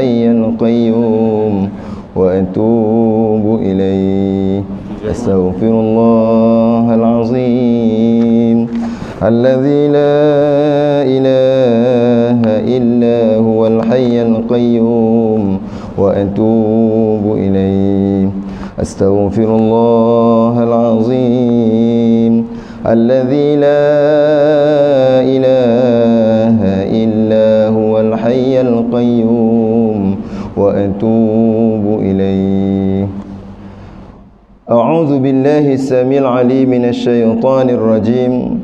الحي القيوم وأتوب إليه. أستغفر الله العظيم الذي لا إله إلا هو الحي القيوم وأتوب إليه. أستغفر الله العظيم الذي لا إله إلا هو الحي القيوم وأتوب إليه. أعوذ بالله السميع العليم من الشيطان الرجيم.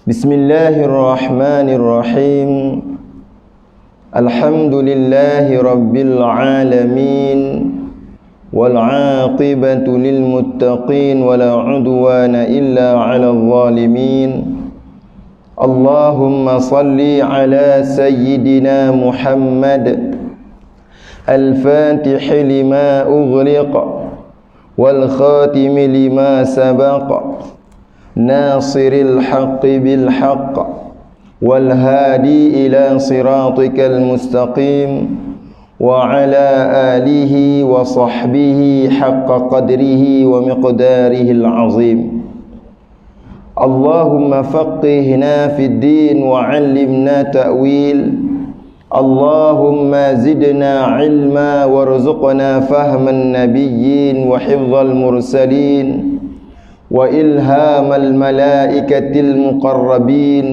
بسم الله الرحمن الرحيم. الحمد لله رب العالمين والعاقبة للمتقين ولا عدوان إلا على الظالمين. اللهم صل على سيدنا محمد الفاتح لما أغلق والخاتم لما سبق ناصر الحق بالحق والهادي إلى صراطك المستقيم وعلى آله وصحبه حق قدره ومقداره العظيم. اللهم فقهنا في الدين وعلمنا تأويل. اللهم زدنا علما وارزقنا فهم النبيين وحفظ المرسلين وإلهام الملائكة المقربين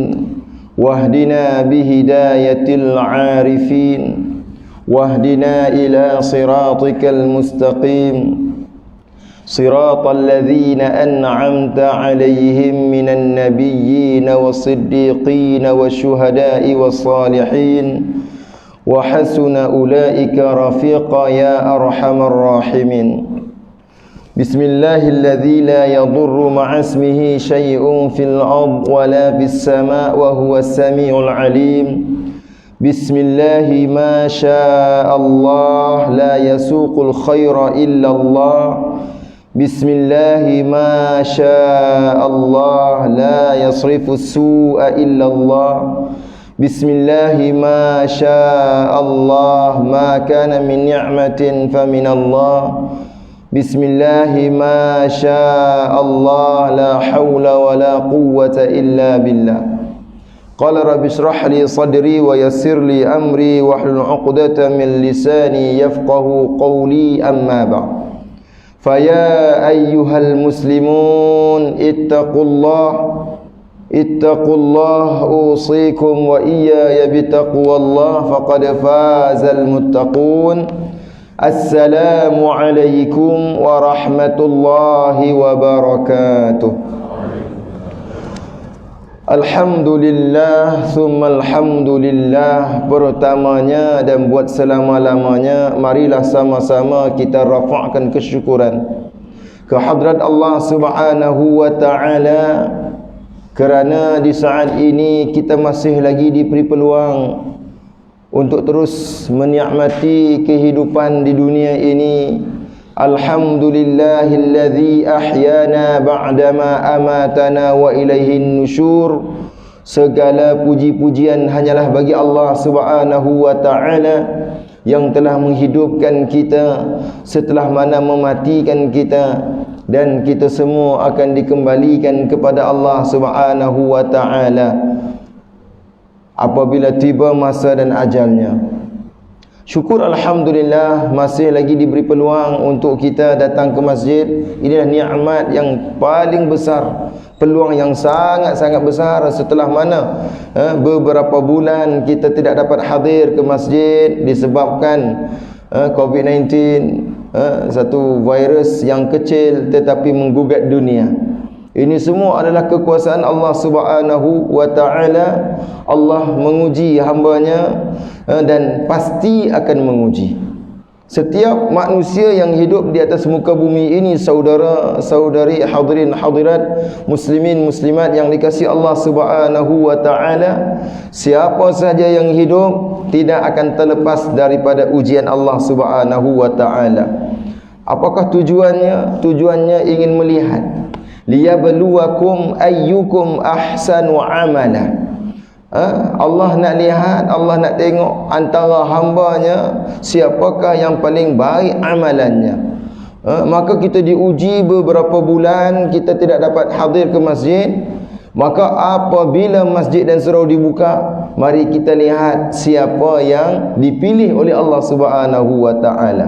واهدنا بهداية العارفين واهدنا إلى صراطك المستقيم صراط الذين أنعمت عليهم من النبيين والصديقين والشهداء والصالحين وحسن أولئك رفيقا يا أرحم الراحمين. بسم الله الذي لا يضر مع اسمه شيء في الأرض ولا في السماء وهو السميع العليم. بسم الله ما شاء الله لا يسوق الخير إلا الله. بسم الله ما شاء الله لا يصرف السوء إلا الله. بسم الله ما شاء الله ما كان من نعمة فمن الله. بسم الله ما شاء الله لا حول ولا قوة إلا بالله. قال رب اشرح لي صدري ويسر لي أمري واحلل عقدة من لساني يفقه قولي. أما بعد، فيا أيها المسلمون اتقوا الله أوصيكم وإياي بتقوى الله فقد فاز المتقون. السلام عليكم ورحمة الله وبركاته. Alhamdulillah, thumma alhamdulillah. Pertamanya dan buat selama-lamanya, marilah sama-sama kita rafa'kan kesyukuran ke hadrat Allah Subhanahu wa ta'ala, kerana di saat ini kita masih lagi diberi peluang untuk terus menikmati kehidupan di dunia ini. Alhamdulillahilladzi ahyana ba'dama amatana wa ilaihin nusyur. Segala puji-pujian hanyalah bagi Allah Subhanahu wa ta'ala yang telah menghidupkan kita setelah mana mematikan kita, dan kita semua akan dikembalikan kepada Allah Subhanahu wa ta'ala apabila tiba masa dan ajalnya. Syukur alhamdulillah masih lagi diberi peluang untuk kita datang ke masjid. Inilah nikmat yang paling besar, peluang yang sangat-sangat besar setelah mana beberapa bulan kita tidak dapat hadir ke masjid disebabkan COVID-19, satu virus yang kecil tetapi menggugat dunia. Ini semua adalah kekuasaan Allah Subhanahu wa ta'ala. Allah menguji hambanya dan pasti akan menguji setiap manusia yang hidup di atas muka bumi ini. Saudara-saudari, hadirin hadirat, muslimin muslimat yang dikasihi Allah Subhanahu wa ta'ala, siapa saja yang hidup tidak akan terlepas daripada ujian Allah Subhanahu wa ta'ala. Apakah tujuannya? Tujuannya ingin melihat liyabluwakum ayyukum ahsanu amala. Allah nak lihat, Allah nak tengok antara hambanya siapakah yang paling baik amalannya. Maka kita diuji beberapa bulan, kita tidak dapat hadir ke masjid. Maka apabila masjid dan surau dibuka, mari kita lihat siapa yang dipilih oleh Allah Subhanahu wa taala.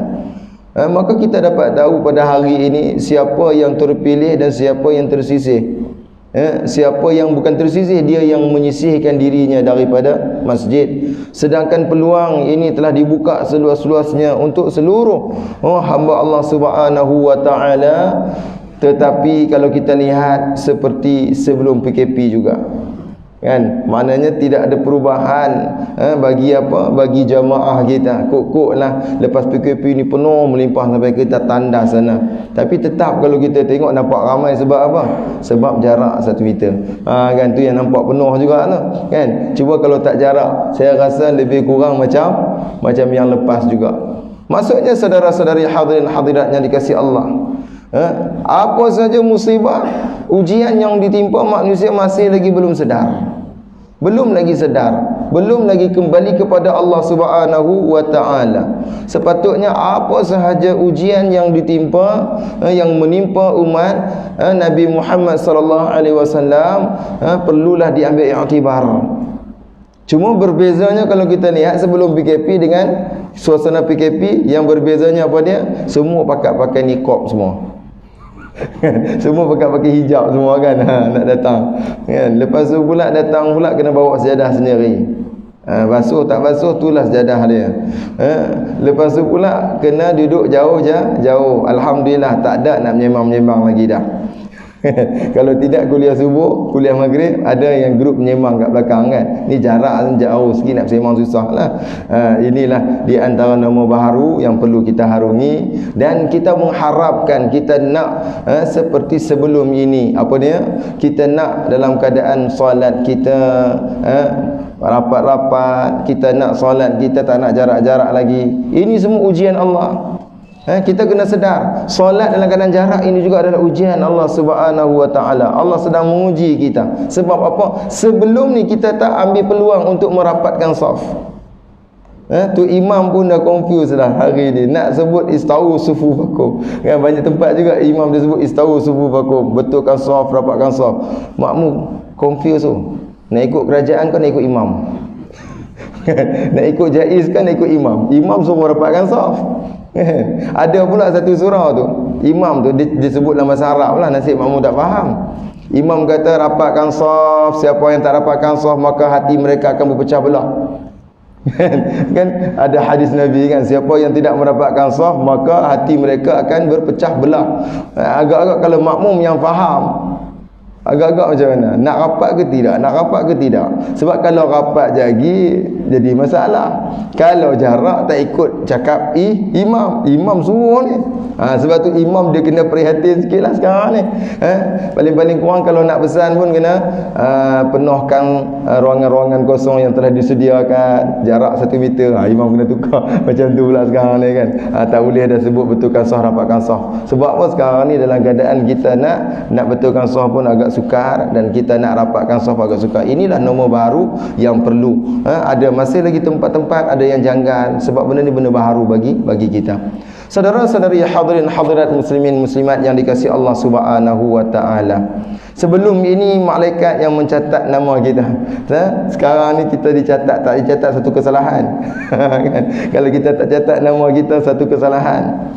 Maka kita dapat tahu pada hari ini siapa yang terpilih dan siapa yang tersisih. Siapa yang bukan tersisih, dia yang menyisihkan dirinya daripada masjid. Sedangkan peluang ini telah dibuka seluas-luasnya untuk seluruh hamba Allah Subhanahu wa taala. Tetapi kalau kita lihat seperti sebelum PKP juga, kan, maknanya tidak ada perubahan bagi apa, bagi jamaah kita. Kok lah lepas PKP ni penuh melimpah sampai kita tandas sana. Tapi tetap kalau kita tengok nampak ramai, sebab apa? Sebab jarak 1 meter. Kan, tu yang nampak penuh juga tu, kan. Cuba kalau tak jarak, saya rasa lebih kurang macam yang lepas juga. Maksudnya saudara-saudari hadirin hadirat yang dikasihi Allah, apa saja musibah, ujian yang ditimpa manusia masih lagi belum sedar. Belum lagi sedar, belum lagi kembali kepada Allah Subhanahu wa taala. Sepatutnya apa sahaja ujian yang ditimpa, yang menimpa umat Nabi Muhammad sallallahu alaihi wasallam, perlulah diambil iktibar. Cuma berbezanya kalau kita lihat sebelum PKP dengan suasana PKP, yang berbezanya apa dia? Semua pakai niqab semua. Semua pakai hijab semua, kan, nak datang, kan. Lepas tu pula datang pula kena bawa sejadah sendiri. Basuh tak basuh, itulah sejadah dia. Lepas tu pula kena duduk jauh. Alhamdulillah tak ada nak menyembang lagi dah. Kalau tidak kuliah subuh, kuliah maghrib, ada yang grup menyembang kat belakang, kan. Ni jarak jauh sikit, nak sembang susah lah. Inilah di antara nama baharu yang perlu kita harungi. Dan kita mengharapkan, kita nak seperti sebelum ini. Apa dia? Kita nak dalam keadaan solat kita rapat-rapat, kita nak solat kita tak nak jarak-jarak lagi. Ini semua ujian Allah. Kita kena sedar, solat dalam keadaan jarak ini juga adalah ujian Allah Subhanahu wa taala. Allah sedang menguji kita. Sebab apa? Sebelum ni kita tak ambil peluang untuk merapatkan saf. Tu imam pun dah confuse dah hari ni. Nak sebut istawu sufufakum, kan, banyak tempat juga imam dia sebut istawu sufufakum, betulkan saf, rapatkan saf. Makmum confuse tu. Nak ikut kerajaan kan, nak ikut imam. Nak ikut jaiz kan, nak ikut imam. Imam suruh rapatkan saf. Ada pula satu surah tu, imam tu disebut dalam bahasa Arab lah, nasib makmum tak faham. Imam kata rapatkan saf, siapa yang tak rapatkan saf maka hati mereka akan berpecah belah. Kan ada hadis Nabi, kan, siapa yang tidak merapatkan saf maka hati mereka akan berpecah belah. Agak-agak kalau makmum yang faham, agak-agak macam mana? Nak rapat ke tidak? Nak rapat ke tidak? Sebab kalau rapat jadi masalah. Kalau jarak tak ikut cakap imam suruh ni. Sebab tu imam dia kena prihatin sikit lah sekarang ni. Paling-paling kurang kalau nak pesan pun kena penuhkan ruangan-ruangan kosong yang telah disediakan, jarak 1 meter. Imam kena tukar macam tu pula sekarang ni, kan. Tak boleh dah sebut betulkan sah, rapatkan sah. Sebab apa? Sekarang ni dalam keadaan kita nak betulkan sah pun agak sukar, dan kita nak rapatkan saf agak sukar. Inilah nombor baru yang perlu. Ada masih lagi tempat-tempat ada yang janggal, sebab benda ni benda baru bagi kita. Saudara-saudari hadirin hadirat muslimin muslimat yang dikasihi Allah Subhanahu wa taala. Sebelum ini malaikat yang mencatat nama kita. Sekarang ni kita tak dicatat satu kesalahan. Kan? Kalau kita tak catat nama kita, satu kesalahan.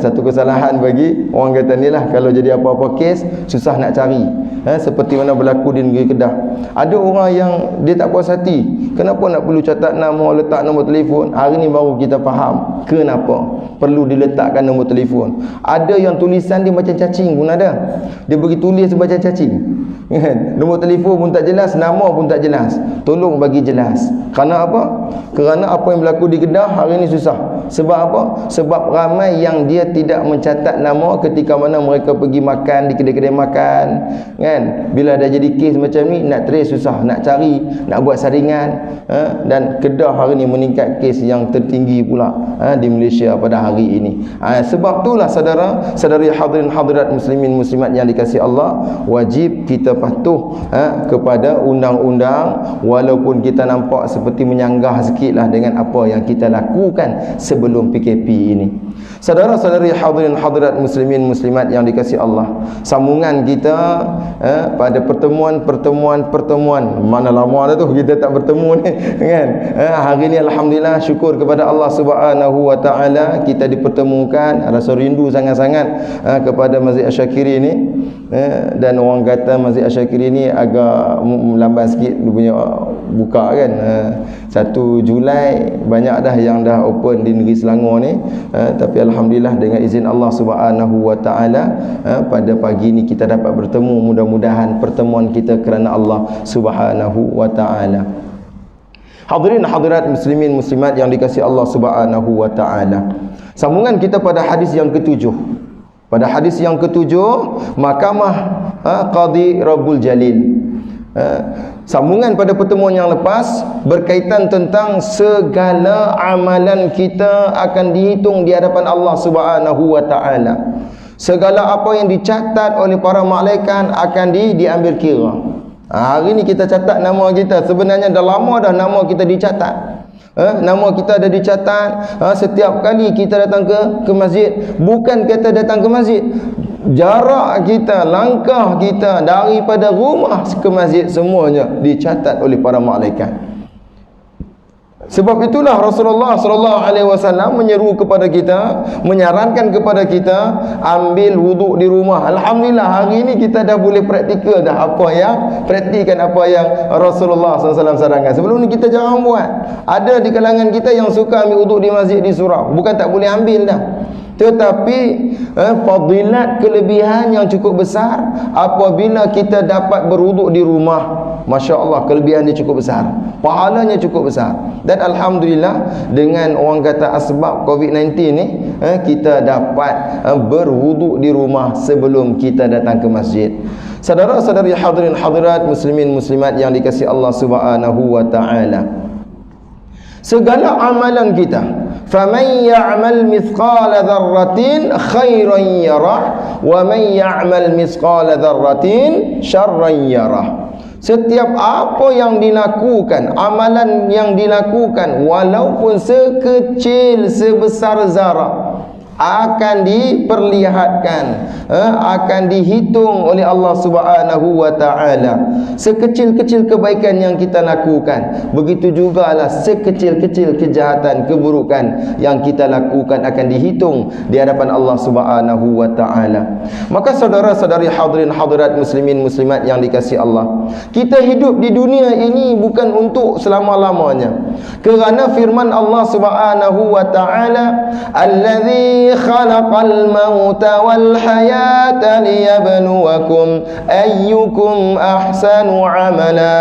Satu kesalahan bagi orang kata ni lah, kalau jadi apa-apa kes susah nak cari. Seperti mana berlaku di negeri Kedah. Ada orang yang dia tak puas hati, kenapa nak perlu catat nama, letak nombor telefon. Hari ni baru kita faham kenapa perlu diletakkan nombor telefon. Ada yang tulisan dia macam cacing pun ada. Dia bagi tulis macam cacing. Nombor telefon pun tak jelas, nama pun tak jelas. Tolong bagi jelas. Kerana apa? Kerana apa yang berlaku di Kedah hari ni susah. Sebab apa? Sebab ramai yang dia tidak mencatat nama ketika mana mereka pergi makan di kedai-kedai makan, kan? Bila dah jadi kes macam ni, nak trace susah, nak cari, nak buat saringan, dan Kedah hari ni meningkat kes yang tertinggi pula di Malaysia pada hari ini. Sebab itulah saudara-saudari hadirin hadirat muslimin muslimat yang dikasihi Allah, wajib kita patuh kepada undang-undang, walaupun kita nampak seperti menyanggah sikitlah dengan apa yang kita lakukan sebelum PKP ini. Saudara-saudari hadirin hadirat muslimin muslimat yang dikasihi Allah, sambungan kita pada pertemuan mana lama dah tu kita tak bertemu ni, kan? Hari ni alhamdulillah, syukur kepada Allah Subhanahu wa taala, kita dipertemukan. Rasa rindu sangat-sangat kepada Masjid Asyakiri ni, dan orang kata Masjid Asyakiri ni agak lambat sikit dia punya buka, kan? 1 Julai banyak dah yang dah open di negeri Selangor ni, tapi alhamdulillah dengan izin Allah Subhanahu wa taala pada pagi ni kita dapat bertemu. Mudah-mudahan pertemuan kita kerana Allah Subhanahu wa taala. Hadirin hadirat muslimin muslimat yang dikasihi Allah Subhanahu wa taala, sambungan kita pada hadis yang ke-7. Pada hadis yang ke-7, Mahkamah Qadi Rabbul Jalil. Sambungan pada pertemuan yang lepas berkaitan tentang segala amalan kita akan dihitung di hadapan Allah Subhanahu wa taala. Segala apa yang dicatat oleh para malaikat akan diambil kira. Hari ni kita catat nama kita, sebenarnya dah lama dah nama kita dicatat. Nama kita ada dicatat. Setiap kali kita datang ke masjid, bukan kata datang ke masjid, jarak kita, langkah kita daripada rumah ke masjid semuanya dicatat oleh para malaikat. Sebab itulah Rasulullah sallallahu alaihi wasallam menyeru kepada kita, menyarankan kepada kita ambil wuduk di rumah. Alhamdulillah hari ini kita dah boleh praktikal dah praktikan apa yang Rasulullah sallallahu alaihi wasallam sarankan. Sebelum ni kita jarang buat. Ada di kalangan kita yang suka ambil wuduk di masjid di surau. Bukan tak boleh ambil dah, tetapi fadilat, kelebihan yang cukup besar apabila kita dapat berwuduk di rumah. Masya Allah, kelebihan dia cukup besar, pahalanya cukup besar. Dan alhamdulillah dengan orang kata asbab COVID-19 ni, kita dapat berwuduk di rumah sebelum kita datang ke masjid. Saudara-saudari hadirin hadirat muslimin muslimat yang dikasihi Allah Subhanahu wa taala, segala amalan kita, faman ya'mal mithqala dzarratin khairan yarah wa man ya'mal mithqala dzarratin syarran yarah. Setiap apa yang dilakukan, amalan yang dilakukan, walaupun sekecil sebesar zarah, akan diperlihatkan, akan dihitung oleh Allah Subhanahu wa taala. Sekecil-kecil kebaikan yang kita lakukan, begitu jugalah sekecil-kecil kejahatan, keburukan yang kita lakukan akan dihitung di hadapan Allah Subhanahu wa taala. Maka saudara-saudari hadirin hadirat muslimin muslimat yang dikasihi Allah, kita hidup di dunia ini bukan untuk selama-lamanya. Kerana firman Allah Subhanahu wa taala, allazi khalaqal mauta wal hayata liyabluwakum ayyukum ahsanu amala.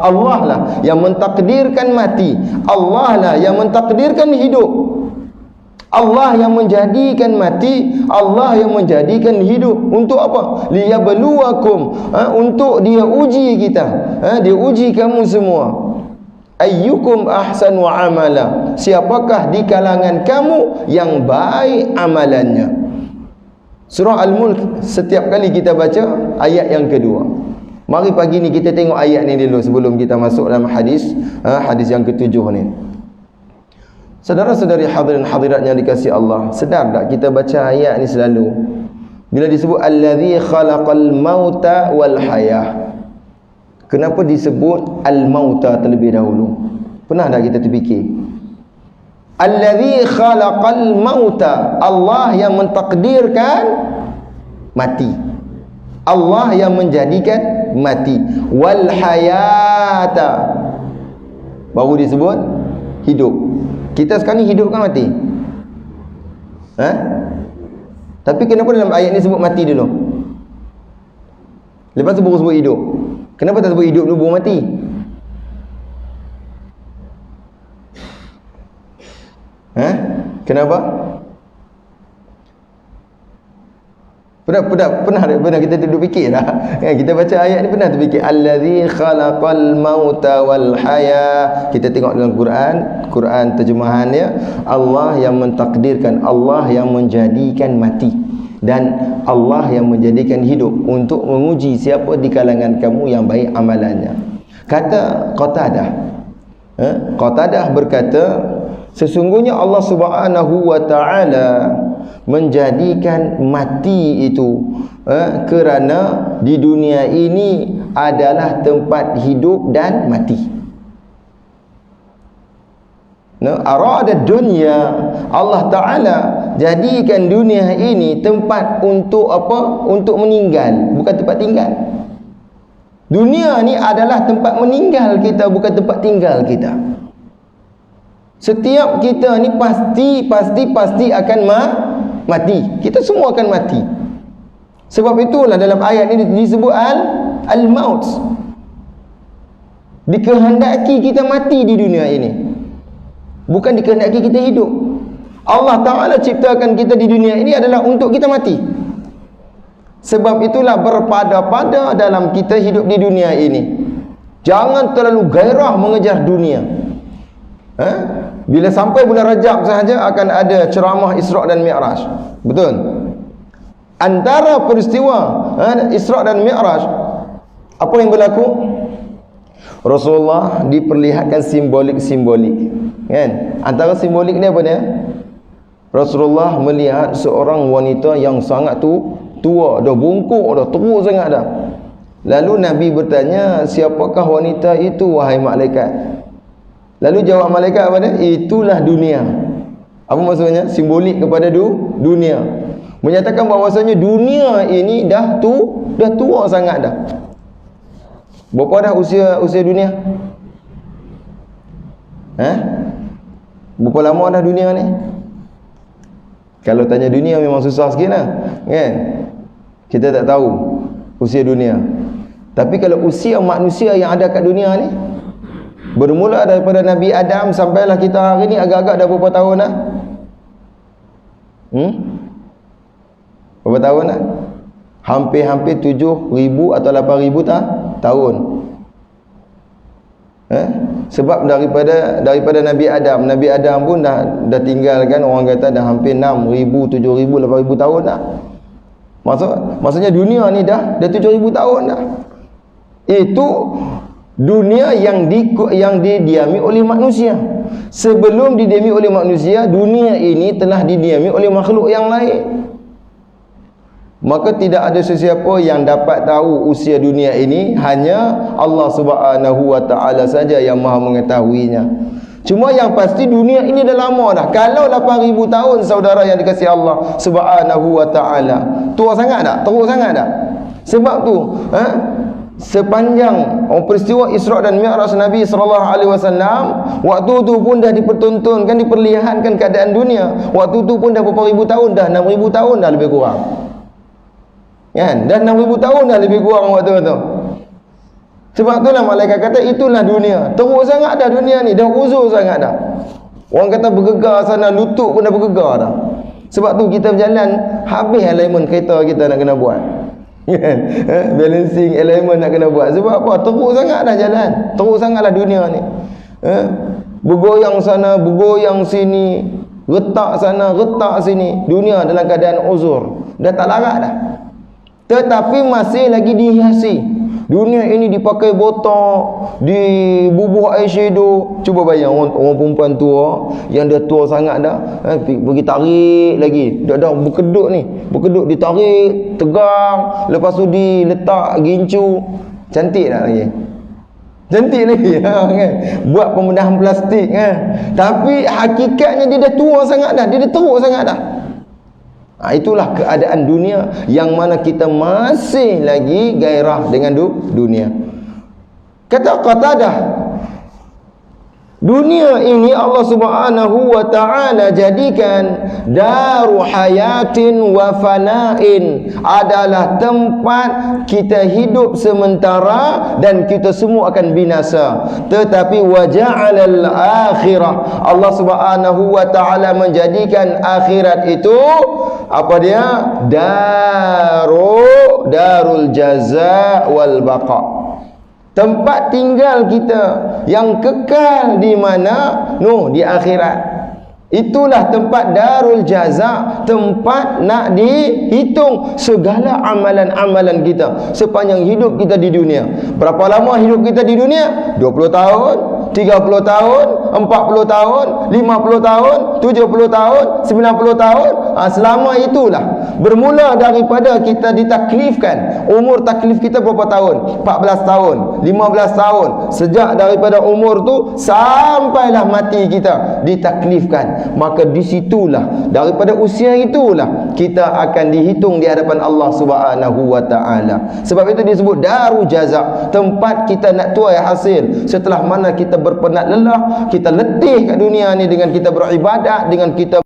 Allah lah yang mentakdirkan mati, Allah lah yang mentakdirkan hidup, Allah yang menjadikan mati, Allah yang menjadikan hidup. Untuk apa? Liyabluwakum, untuk dia uji kita, dia uji kamu semua. Ayyukum ahsanu amala, siapakah di kalangan kamu yang baik amalannya. Surah Al-Mulk, setiap kali kita baca ayat yang kedua. Mari pagi ni kita tengok ayat ni dulu sebelum kita masuk dalam hadis yang ke-7 ni. Saudara-saudari hadirin hadirat yang dikasihi Allah, sedar tak kita baca ayat ni selalu bila disebut allazi khalaqal mauta wal hayah, kenapa disebut al-mauta terlebih dahulu? Pernah tak kita terfikir? Allazi khalaqal mauta, Allah yang mentakdirkan mati, Allah yang menjadikan mati. Wal hayata, baru disebut hidup. Kita sekarang ni hidup kan mati? Tapi kenapa dalam ayat ni sebut mati dulu, lepas tu baru sebut hidup? Kenapa tak sebut hidup dulu baru mati? Kenapa? Pernah kita duduk fikir dah. Kita baca ayat ni pernah terfikir allazi khalaqal mauta wal haya. Kita tengok dalam Quran terjemahannya, Allah yang mentakdirkan, Allah yang menjadikan mati dan Allah yang menjadikan hidup untuk menguji siapa di kalangan kamu yang baik amalannya. Kata Qatadah berkata, sesungguhnya Allah Subhanahu wa taala menjadikan mati itu kerana di dunia ini adalah tempat hidup dan mati. Arada dunya, Allah Ta'ala jadikan dunia ini tempat untuk apa? Untuk meninggal, bukan tempat tinggal. Dunia ni adalah tempat meninggal kita, bukan tempat tinggal kita. Setiap kita ni pasti akan mati. Kita semua akan mati. Sebab itulah dalam ayat ini disebut al-maut. Dikehendaki kita mati di dunia ini, bukan dikehendaki kita hidup. Allah Ta'ala ciptakan kita di dunia ini adalah untuk kita mati. Sebab itulah berpada-pada dalam kita hidup di dunia ini. Jangan terlalu gairah mengejar dunia. Bila sampai bulan Rajab sahaja akan ada ceramah Isra' dan Mi'raj. Betul? Antara peristiwa Isra' dan Mi'raj, apa yang berlaku? Rasulullah diperlihatkan simbolik-simbolik, kan? Antara simbolik ni apa dia? Rasulullah melihat seorang wanita yang sangat tua, dah bungkuk dah, teruk sangat dah. Lalu Nabi bertanya, siapakah wanita itu wahai malaikat? Lalu jawab malaikat apa dia? Itulah dunia. Apa maksudnya? Simbolik kepada dunia. Menyatakan bahawasanya dunia ini dah tua sangat dah. Berapa dah usia dunia? Berapa lama dah dunia ni? Kalau tanya dunia memang susah sikit lah, kan? Kita tak tahu usia dunia. Tapi kalau usia manusia yang ada kat dunia ni, bermula daripada Nabi Adam sampailah kita hari ni, agak-agak dah berapa tahun dah? Berapa tahun dah? Hampir-hampir 7,000 atau 8,000 tahun. Sebab daripada Nabi Adam pun dah tinggalkan, orang kata dah hampir 6,000, 7,000, 8,000 tahun dah. Maksudnya dunia ni dah 7,000 tahun dah. Itu dunia yang didiami oleh manusia. Sebelum didiami oleh manusia, dunia ini telah didiami oleh makhluk yang lain. Maka tidak ada sesiapa yang dapat tahu usia dunia ini, hanya Allah Subhanahu wa taala saja yang Maha mengetahuinya. Cuma yang pasti dunia ini dah lama dah. Kalau 8,000 tahun saudara yang dikasihi Allah Subhanahu wa taala, tua sangat tak? Teruk sangat tak? Sebab tu, sepanjang peristiwa Isra' dan Mi'raj Nabi sallallahu alaihi wasallam, waktu tu pun dah dipertontonkan, diperlihatkan keadaan dunia. Waktu tu pun dah berapa ribu tahun dah, 6,000 tahun dah lebih kurang. Kan? Dah 6,000 tahun dah lebih kurang waktu tu. Sebab itulah malaikat kata itulah dunia. Teruk sangat dah dunia ni, dah uzur sangat dah. Orang kata bergegar sana, lutut pun dah bergegar dah. Sebab tu kita berjalan, habis alignment kereta kita nak kena buat. Balancing alignment nak kena buat. Sebab apa? Teruk sangat dah jalan. Teruk sangatlah dunia ni. Bergoyang sana, bergoyang sini, retak sana, retak sini. Dunia dalam keadaan uzur. Dah tak larat dah. Tetapi masih lagi dihiasi. Dunia ini dipakai botak, dibubuh eyeshadow. Cuba bayang orang perempuan tua yang dah tua sangat dah, pergi tarik lagi. Dah berkedut ni, berkedut ditarik, tegang, lepas tu diletak gincu. Cantik tak lagi? Cantik lagi kan? Buat pembedahan plastik kan? Tapi hakikatnya dia dah tua sangat dah, dia dah teruk sangat dah. Itulah keadaan dunia yang mana kita masih lagi gairah dengan dunia. Kata Qatadah, Dunia ini Allah Subhanahu wa ta'ala jadikan daru hayatin wa fana'in, adalah tempat kita hidup sementara dan kita semua akan binasa. Tetapi wa ja'alal akhirah, Allah Subhanahu wa ta'ala menjadikan akhirat itu apa dia? Darul jaza wal baqa, tempat tinggal kita yang kekal di mana? Di akhirat. Itulah tempat darul jaza, tempat nak dihitung segala amalan-amalan kita sepanjang hidup kita di dunia. Berapa lama hidup kita di dunia? 20 tahun, 30 tahun, 40 tahun, 50 tahun, 70 tahun, 90 tahun. Selama itulah. Bermula daripada kita ditaklifkan. Umur taklif kita berapa tahun? 14 tahun, 15 tahun. Sejak daripada umur tu sampailah mati kita ditaklifkan. Maka disitulah, daripada usia itulah kita akan dihitung di hadapan Allah Subhanahu wa ta'ala. Sebab itu disebut daru jaza, tempat kita nak tuai hasil setelah mana kita berpenat lelah, kita letih kat dunia ni dengan kita beribadat, dengan kita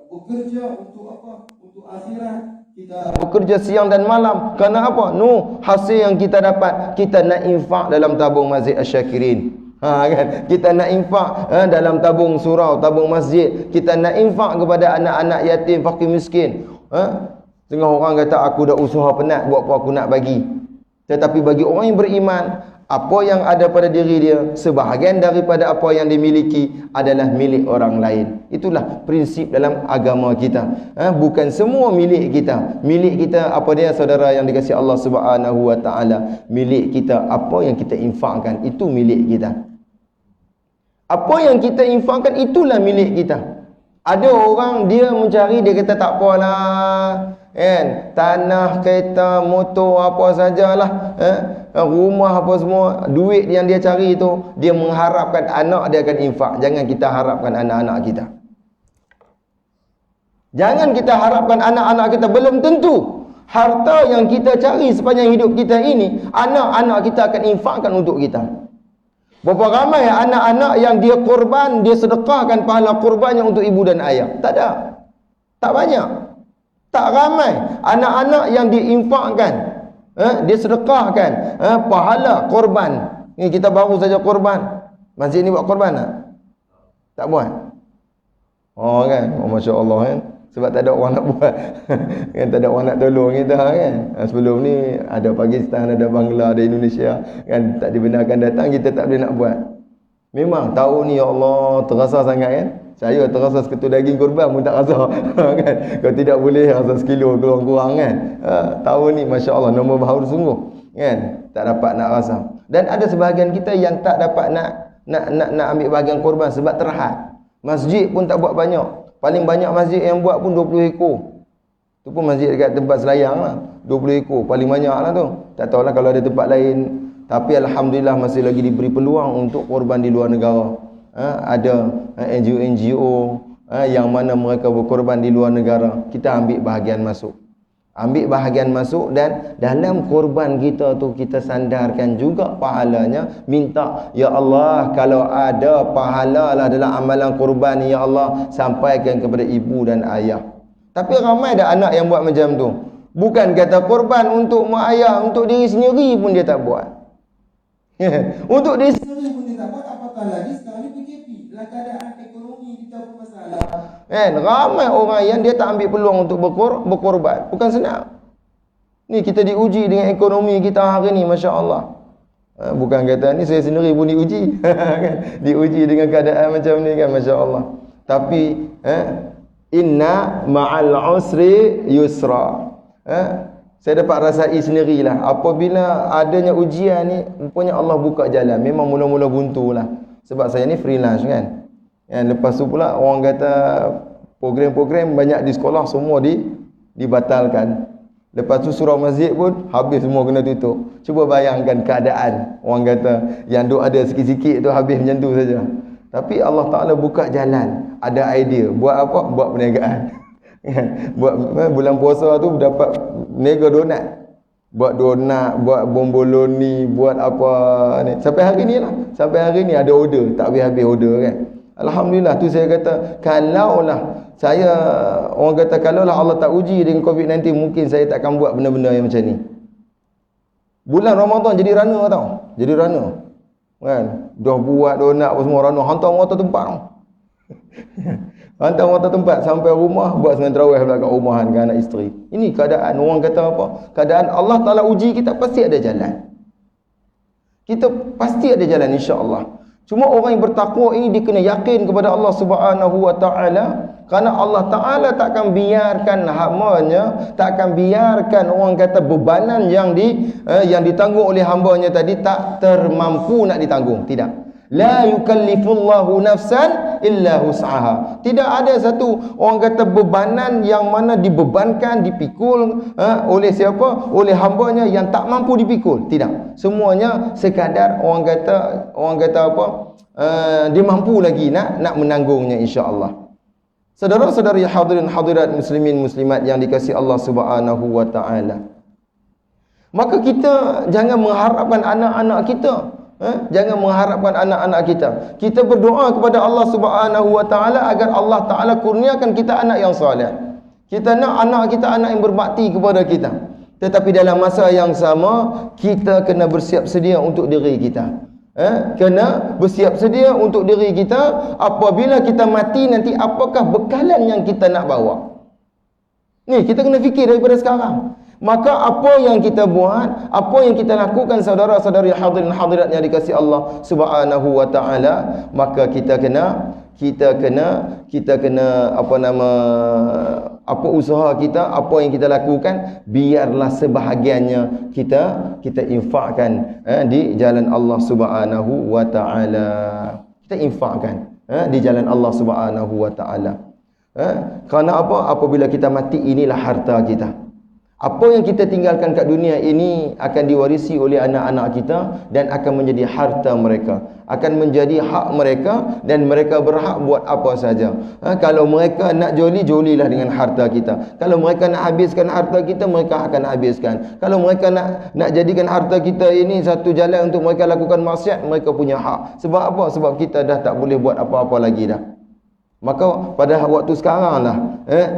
bekerja untuk apa? Untuk akhirat. Kita bekerja siang dan malam. Kerana apa? Hasil yang kita dapat, kita nak infak dalam tabung Masjid Asy-Syakirin. Kan? Kita nak infak dalam tabung surau, tabung masjid. Kita nak infak kepada anak-anak yatim, fakir miskin. Setengah orang kata aku dah usaha penat, buat apa aku nak bagi. Tetapi bagi orang yang beriman, apa yang ada pada diri dia, sebahagian daripada apa yang dimiliki adalah milik orang lain. Itulah prinsip dalam agama kita. Bukan semua milik kita. Milik kita apa dia, saudara yang dikasihi Allah Subhanahu wa ta'ala? Milik kita apa yang kita infakkan, itu milik kita. Apa yang kita infakkan itulah milik kita. Ada orang dia mencari, dia kata tak apalah, kan, tanah, kereta, motor, apa sajalah, rumah apa semua, duit yang dia cari itu, dia mengharapkan anak dia akan infak. Jangan kita harapkan anak-anak kita. Jangan kita harapkan anak-anak kita. Belum tentu harta yang kita cari sepanjang hidup kita ini, anak-anak kita akan infakkan untuk kita. Berapa ramai anak-anak yang dia korban, dia sedekahkan pahala korbannya untuk ibu dan ayah? Tak ada. Tak banyak. Tak ramai anak-anak yang diinfakkan, dia sedekahkan pahala korban. Ni kita baru saja korban. Masjid ni buat korban tak? Tak buat. Oh kan? Oh, Masya Allah kan? Sebab tak ada orang nak buat. Kan, tak ada orang nak tolong kita kan. Sebelum ni ada Pakistan, ada Bangla, ada Indonesia kan, tak dibenarkan datang, kita tak boleh nak buat. Memang tahun ni ya Allah terasa sangat kan. Saya terasa seketul daging kurban pun tak rasa kan. Kalau tidak boleh rasa sekilo kurang-kurang kan. Tahun ni Masya Allah nombor bahaur sungguh kan. Tak dapat nak rasa. Dan ada sebahagian kita yang tak dapat nak ambil bahagian kurban sebab terhad. Masjid pun tak buat banyak. Paling banyak masjid yang buat pun 20 ekor. Tu pun masjid dekat tempat Selayang lah. 20 ekor. Paling banyak lah tu. Tak tahulah kalau ada tempat lain. Tapi Alhamdulillah masih lagi diberi peluang untuk korban di luar negara. Ada NGO-NGO yang mana mereka berkorban di luar negara. Kita ambil bahagian masuk. Ambil bahagian masuk, dan dalam korban kita tu kita sandarkan juga pahalanya. Minta, ya Allah, kalau ada pahala lah dalam amalan korban ni, ya Allah, sampaikan kepada ibu dan ayah. Tapi ramai ada anak yang buat macam tu. Bukan kata korban untuk mak ayah, untuk diri sendiri pun dia tak buat. Untuk diri sendiri pun dia tak buat. Apatah lagi sekarang ni PKP, dalam keadaan ekonomi kita bermasalah. Ramai orang yang dia tak ambil peluang untuk berkorban. Bukan senang. Ni kita diuji dengan ekonomi kita hari ni, Masya Allah. Bukan kata ni saya sendiri pun diuji. Diuji dengan keadaan macam ni kan, Masya Allah. Tapi inna ma'al usri yusra. Saya dapat rasai sendirilah. Apabila adanya ujian ni, rupanya Allah buka jalan. Memang mula-mula buntu lah. Sebab saya ni freelance kan. Lepas tu pula orang kata program-program banyak di sekolah semua dibatalkan. Lepas tu surau masjid pun habis, semua kena tutup. Cuba bayangkan keadaan. Orang kata yang duk ada sikit-sikit tu habis macam tu saja. Tapi Allah Ta'ala buka jalan. Ada idea. Buat apa? Buat perniagaan. Buat bulan puasa tu dapat mega donat. buat donat, buat bomboloni, buat apa ni. Sampai hari ni lah. Sampai hari ni ada order, tak habis-habis order kan. Alhamdulillah, tu saya kata, kalaulah saya, orang kata kalaulah Allah tak uji dengan COVID-19, mungkin saya tak akan buat benda-benda yang macam ni. Bulan Ramadan jadi rana tau. Jadi rana. Kan? Dah buat donat apa semua rana, hantar orang tu tempat tau. Hantar orang tempat sampai rumah, buat sembahyang tarawih pula kat rumah dengan anak isteri. Ini keadaan, orang kata apa? Keadaan Allah Ta'ala uji kita, pasti ada jalan. Kita pasti ada jalan, insya-Allah. Cuma orang yang bertakwa ini dia kena yakin kepada Allah Subhanahu wa taala, kerana Allah Ta'ala takkan biarkan hamba-Nya, takkan biarkan orang kata bebanan yang ditanggung oleh hamba-Nya tadi tak termampu nak ditanggung. Tidak. La yukallifullahu nafsan illa wus'aha. Tidak ada satu orang kata bebanan yang mana dibebankan, dipikul oleh siapa? Oleh hamba-Nya yang tak mampu dipikul. Tidak. Semuanya sekadar orang kata apa? Dia mampu lagi nak menanggungnya, insya-Allah. Saudara-saudari hadirin hadirat muslimin muslimat yang dikasihi Allah Subhanahu wa taala. Maka kita jangan mengharapkan anak-anak kita. Jangan mengharapkan anak-anak kita. Kita berdoa kepada Allah Subhanahu wa taala agar Allah Taala kurniakan kita anak yang soleh. Kita nak anak kita anak yang berbakti kepada kita. Tetapi dalam masa yang sama, kita kena bersiap sedia untuk diri kita. Kena bersiap sedia untuk diri kita. Apabila kita mati nanti, apakah bekalan yang kita nak bawa? Ni kita kena fikir daripada sekarang. Maka apa yang kita buat, apa yang kita lakukan, saudara-saudari hadirin hadirat yang dikasihi Allah Subhanahu wa taala, maka kita kena apa usaha kita, apa yang kita lakukan, biarlah sebahagiannya kita infakkan di jalan Allah Subhanahu wa taala. Kita infakkan di jalan Allah Subhanahu wa taala. Kerana apa? Apabila kita mati, inilah harta kita. Apa yang kita tinggalkan kat dunia ini akan diwarisi oleh anak-anak kita dan akan menjadi harta mereka, akan menjadi hak mereka, dan mereka berhak buat apa saja. Kalau mereka nak jolilah dengan harta kita. Kalau mereka nak habiskan harta kita, mereka akan habiskan. Kalau mereka nak jadikan harta kita ini satu jalan untuk mereka lakukan maksiat, mereka punya hak. Sebab apa? Sebab kita dah tak boleh buat apa-apa lagi dah. Maka pada waktu sekarang lah,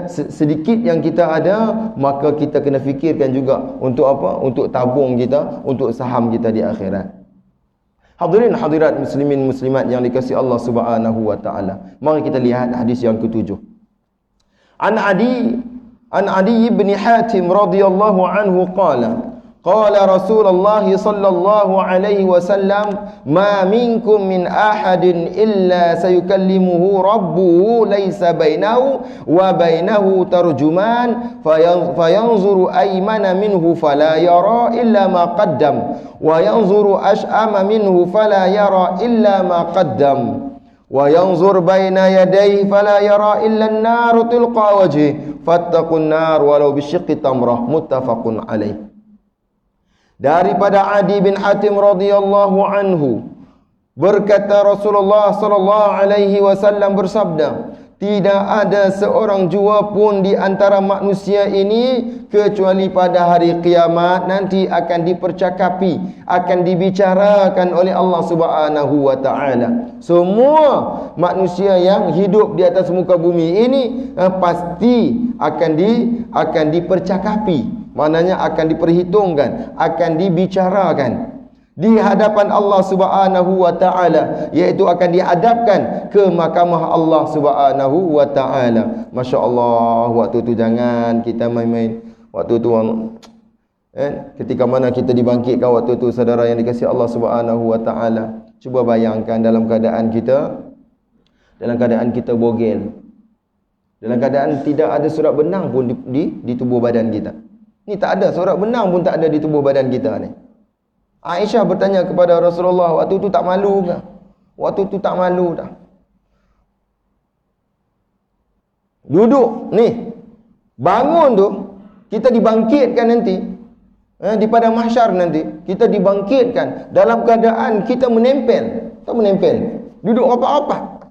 sedikit yang kita ada, maka kita kena fikirkan juga untuk apa? Untuk tabung kita, untuk saham kita di akhirat. Hadirin hadirat muslimin muslimat yang dikasihi Allah Subhanahu wa taala. Mari kita lihat hadis yang ketujuh. An Adi bin Hatim radhiyallahu anhu qala qala Rasulullah sallallahu alaihi wasallam ma minkum min ahadin illa sayukallimuhu rabbuhu laysa bainahu wa bainahu tarjuman fayanzuru aymana minhu fala yara illa ma qaddam wa yanzuru ash'ama minhu fala yara illa ma qaddam wa yanzur baina yadayhi fala yara illa an-nar tilqa wajhi fattaqun nar walau bisyiqqi tamrah. Muttafaqun alaih. Daripada Adi bin Hatim radhiyallahu anhu, berkata Rasulullah sallallahu alaihi wasallam bersabda, tidak ada seorang jua pun di antara manusia ini kecuali pada hari kiamat nanti akan dipercakapi, akan dibicarakan oleh Allah Subhanahu wa taala. Semua manusia yang hidup di atas muka bumi ini pasti akan dipercakapi. Maknanya akan diperhitungkan, akan dibicarakan di hadapan Allah Subhanahu wa taala, iaitu akan dihadapkan ke mahkamah Allah Subhanahu wa taala. Masya-Allah, waktu tu jangan kita main-main. Waktu tu ketika mana kita dibangkitkan waktu tu, saudara yang dikasihi Allah Subhanahu wa taala, cuba bayangkan dalam keadaan kita bogel. Dalam keadaan tidak ada surat benang pun di tubuh badan kita. Ni tak ada surat benang pun tak ada di tubuh badan kita ni. Aisyah bertanya kepada Rasulullah, waktu tu tak malu ke? Waktu tu tak malu dah. Duduk ni, bangun tu, kita dibangkitkan nanti. Di padang mahsyar nanti, kita dibangkitkan dalam keadaan kita menempel. Tak menempel. Duduk rapat-rapat.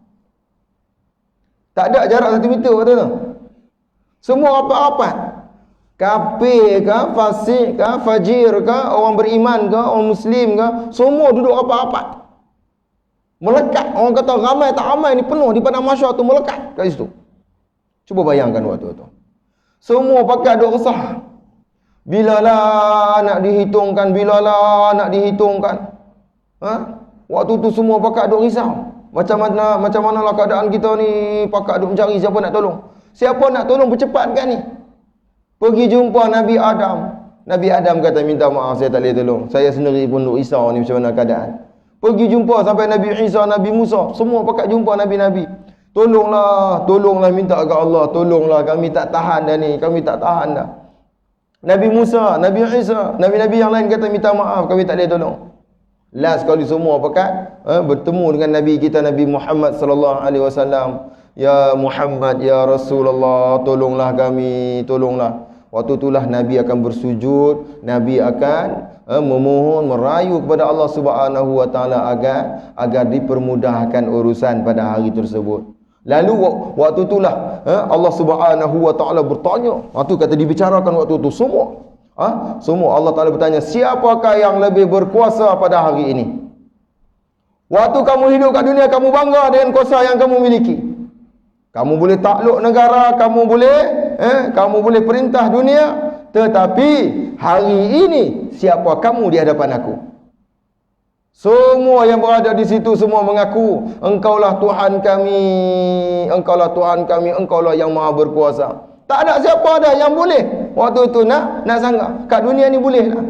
Tak ada jarak 1 meter waktu tu. Semua rapat-rapat. Kafir ke, fasik ke, fajir ke, orang beriman ke, orang muslim ke, semua duduk rapat-rapat. Melekat. Orang kata ramai tak ramai ni penuh di padang mahsyar tu, melekat kat situ. Cuba bayangkan waktu tu. Semua pakai duk resah. Bilalah nak dihitungkan, bilalah nak dihitungkan. Waktu tu semua pakai duk risau. Macam manalah keadaan kita ni, pakai duk mencari siapa nak tolong. Siapa nak tolong bercepatkan ni? Pergi jumpa Nabi Adam. Nabi Adam kata, minta maaf saya tak boleh tolong. Saya sendiri pun duk risau ni macam mana keadaan. Pergi jumpa sampai Nabi Isa, Nabi Musa, semua pakat jumpa Nabi-Nabi. Tolonglah, tolonglah, minta ke Allah, tolonglah, kami tak tahan dah ni, kami tak tahan dah. Nabi Musa, Nabi Isa, Nabi-Nabi yang lain kata minta maaf, kami tak boleh tolong. Last sekali semua pakat bertemu dengan Nabi kita, Nabi Muhammad sallallahu alaihi wasallam. Ya Muhammad, ya Rasulullah, tolonglah kami, tolonglah. Waktu itulah Nabi akan bersujud, Nabi akan memohon, merayu kepada Allah Subhanahu wa taala agar dipermudahkan urusan pada hari tersebut. Lalu waktu itulah Allah Subhanahu wa taala bertanya. Waktu kata dibicarakan waktu itu semua. Semua Allah Taala bertanya, siapakah yang lebih berkuasa pada hari ini? Waktu kamu hidup kat dunia, kamu bangga dengan kuasa yang kamu miliki. Kamu boleh takluk negara, kamu boleh perintah dunia, tetapi hari ini siapa kamu di hadapan aku? Semua yang berada di situ semua mengaku, engkaulah Tuhan kami, engkaulah Tuhan kami, engkaulah yang maha berkuasa. Tak ada siapa ada yang boleh waktu itu nak sanggah. Kat dunia ni boleh lah.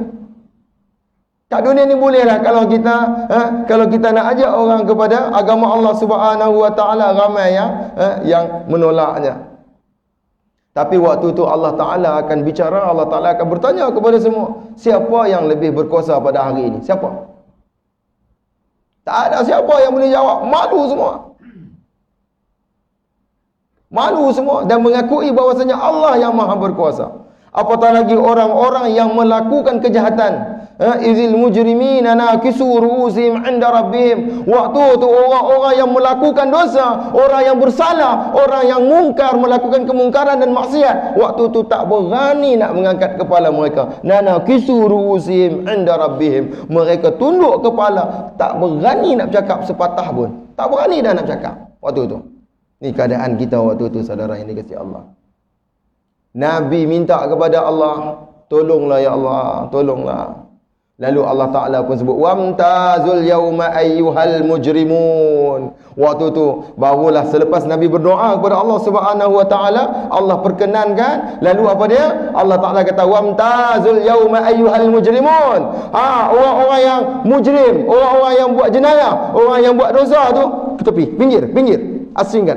Kat dunia ni boleh lah kalau kita nak ajak orang kepada agama Allah Subhanahu wa taala, ramai yang menolaknya. Tapi waktu itu Allah Taala akan bicara, Allah Taala akan bertanya kepada semua, siapa yang lebih berkuasa pada hari ini? Siapa? Tak ada siapa yang boleh jawab. Malu semua. Malu semua dan mengakui bahawasanya Allah yang maha berkuasa. Apatah lagi orang-orang yang melakukan kejahatan. Izil mujrimina nakisu ru'usihim 'inda rabbihim. Waktu tu orang-orang yang melakukan dosa, orang yang bersalah, orang yang mungkar, melakukan kemungkaran dan maksiat, waktu tu tak berani nak mengangkat kepala mereka. Nakisu ru'usihim 'inda rabbihim. Mereka tunduk kepala, tak berani nak bercakap sepatah pun. Tak berani dah nak bercakap waktu tu. Ni keadaan kita waktu tu, saudara yang dikasihi Allah. Nabi minta kepada Allah, tolonglah ya Allah, tolonglah. Lalu Allah Ta'ala pun sebut, wamtazul yawma ayyuhal mujrimun. Waktu tu barulah selepas Nabi berdoa kepada Allah Subhanahu wa taala, Allah perkenankan. Lalu apa dia? Allah Ta'ala kata, wamtazul yawma ayyuhal mujrimun. Orang-orang yang mujrim, orang-orang yang buat jenayah, orang yang buat dosa tu ke tepi, pinggir. Asingkan.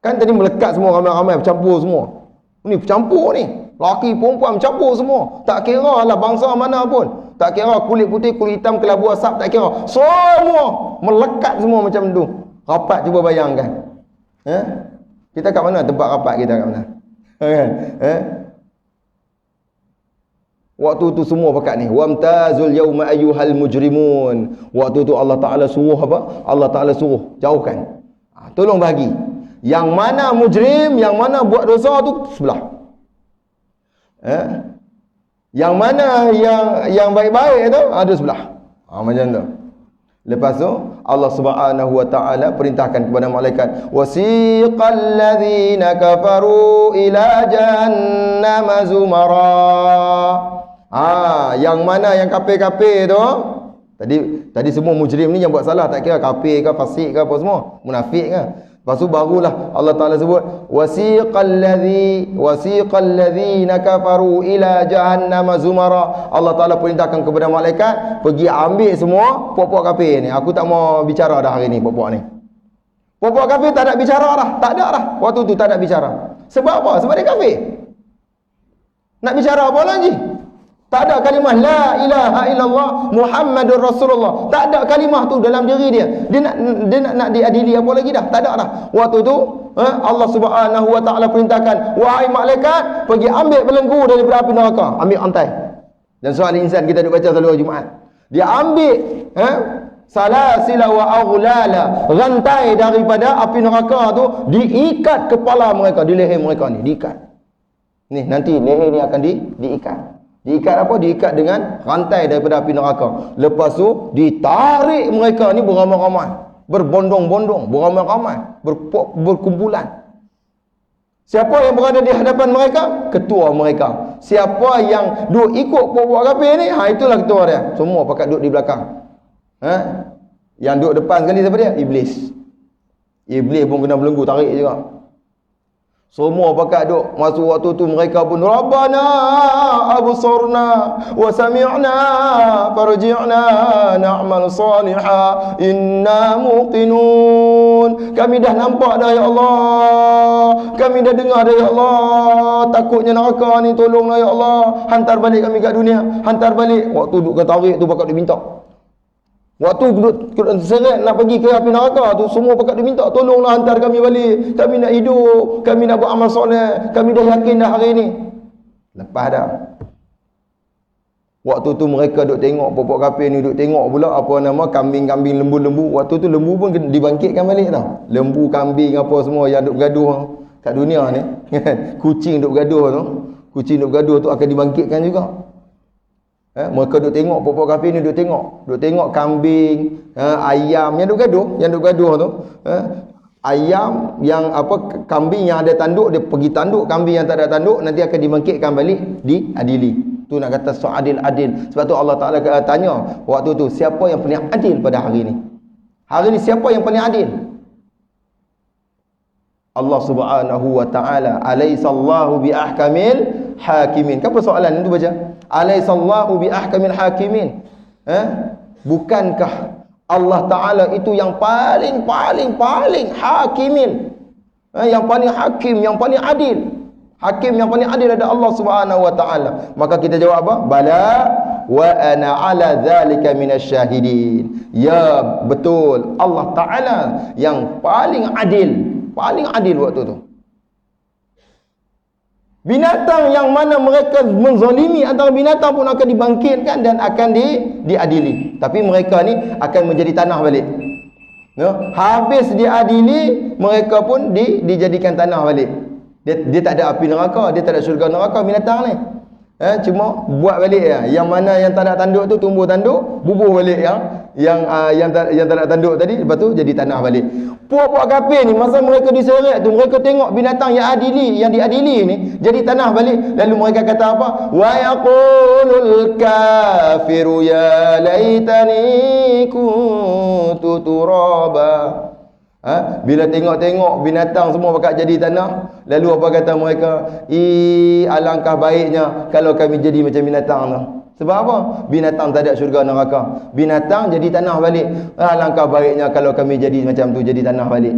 Kan tadi melekat semua, ramai-ramai bercampur semua. Ni bercampur ni. Laki perempuan bercampur semua. Tak kira lah bangsa mana pun. Tak kira kulit putih, kulit hitam, kelabu asap, tak kira. Semua melekat semua macam tu. Rapat, cuba bayangkan. Kita kat mana tempat rapat kita kat mana? Waktu tu semua pakat ni. Wamtazul yawma ayyuhal mujrimun. Waktu tu Allah Ta'ala suruh apa? Allah Ta'ala suruh jauhkan. Tolong bagi. Yang mana mujrim, yang mana buat dosa tu sebelah. Yang mana yang baik-baik tu ada sebelah. Macam tu. Lepas tu Allah Subhanahu wa taala perintahkan kepada malaikat, wasiqal ladzina kafaru ila jahannam zumara. Yang mana yang kafir-kafir tu, tadi semua mujrim ni yang buat salah, tak kira kafir ke, fasik ke apa semua, munafik ke. Lepas tu barulah Allah Ta'ala sebut, wasiqal ladzina kafaru ila jahannam zumara. Allah Ta'ala perintahkan kepada malaikat, pergi ambil semua puak-puak kafir ni. Aku tak mau bicara dah hari ni puak-puak ni. Puak-puak kafir tak ada bicara dah. Tak ada dah. Waktu tu tak ada bicara. Sebab apa? Sebab dia kafir. Nak bicara apa lagi? Tak ada kalimah la ilaha illallah Muhammadur Rasulullah. Tak ada kalimah tu dalam diri dia. Dia nak diadili apa lagi dah? Tak ada dah. Waktu tu Allah Subhanahu wa taala perintahkan, wahai malaikat, pergi ambil belenggu daripada api neraka, ambil antai. Dan soal insan kita duk baca selalu hari Jumaat. Dia ambil salasila wa aghlala, rantai daripada api neraka tu diikat kepala mereka, di leher mereka ni diikat. Ni nanti leher ni akan diikat. Diikat apa? Diikat dengan rantai daripada api neraka. Lepas tu ditarik mereka ni beramai-ramai, berbondong-bondong, beramai-ramai, berkumpulan. Siapa yang berada di hadapan mereka? Ketua mereka. Siapa yang duk ikut puak-puak kafir ni, itulah ketua dia. Semua pakat duduk di belakang. Yang duduk depan sekali siapa dia? Iblis. Iblis pun kena belenggu tarik juga. Semua pakat duk. Masuk waktu tu mereka pun, Rabbana absarna wa sami'na farji'na na'mal salihah inna muqinun. Kami dah nampak dah ya Allah, kami dah dengar dah ya Allah, takutnya neraka ni, tolonglah ya Allah, hantar balik kami kat dunia, hantar balik. Waktu duk tarik tu pakat diminta. Waktu seret nak pergi ke api neraka tu, semua pakat diminta, tolonglah hantar kami balik, kami nak hidup, kami nak buat amal soleh, kami dah yakin dah hari ni. Lepas dah. Waktu tu mereka duk tengok puak-puak kafir ni, duk tengok pula apa nama kambing-kambing, lembu-lembu. Waktu tu lembu pun dibangkitkan balik tau. Lembu, kambing apa semua yang duk bergaduh kat dunia ni. Kucing duk bergaduh tu. Kucing duk bergaduh tu akan dibangkitkan juga. Mereka duk tengok, puak-puak kafir ni duk tengok kambing, ayam yang duk gaduh tu. Ayam yang apa, kambing yang ada tanduk dia pergi tanduk, kambing yang tak ada tanduk nanti akan dibangkitkan balik, diadili. Tu nak kata adil. Sebab tu Allah Taala tanya waktu tu, siapa yang paling adil pada hari ni? Hari ni siapa yang paling adil? Allah Subhanahu wa taala, alaisallahu bi ahkamil hakimin. Apa soalan itu baca? Alaisallahu bi ahkamil hakimin. Bukankah Allah Taala itu yang paling hakimin, yang paling hakim, yang paling adil. Hakim yang paling adil ada Allah Subhanahu wa taala. Maka kita jawab apa? Bala wa ana ala zalika minasyahidin. Ya, betul, Allah Taala yang paling adil waktu tu. Binatang yang mana mereka menzalimi antara binatang pun akan dibangkitkan dan akan diadili. Tapi mereka ni akan menjadi tanah balik. Habis diadili, mereka pun dijadikan tanah balik. Dia tak ada api neraka, dia tak ada syurga neraka binatang ni. Cuma buat balik ya. Yang mana yang tak ada tanduk tu tumbuh tanduk, bubuh balik yang tak ada tanduk tadi, lepas tu jadi tanah balik. Puak-puak kafir ni masa mereka diseret tu, mereka tengok binatang yang diadili ni jadi tanah balik, lalu mereka kata apa? Wa yaqulul kafiru ya laitani kuntu turaba. Bila tengok binatang semua pakat jadi tanah, lalu apa kata mereka? Alangkah baiknya kalau kami jadi macam binatang tu. Sebab apa? Binatang tak ada syurga neraka, binatang jadi tanah balik. Alangkah baiknya kalau kami jadi macam tu, jadi tanah balik.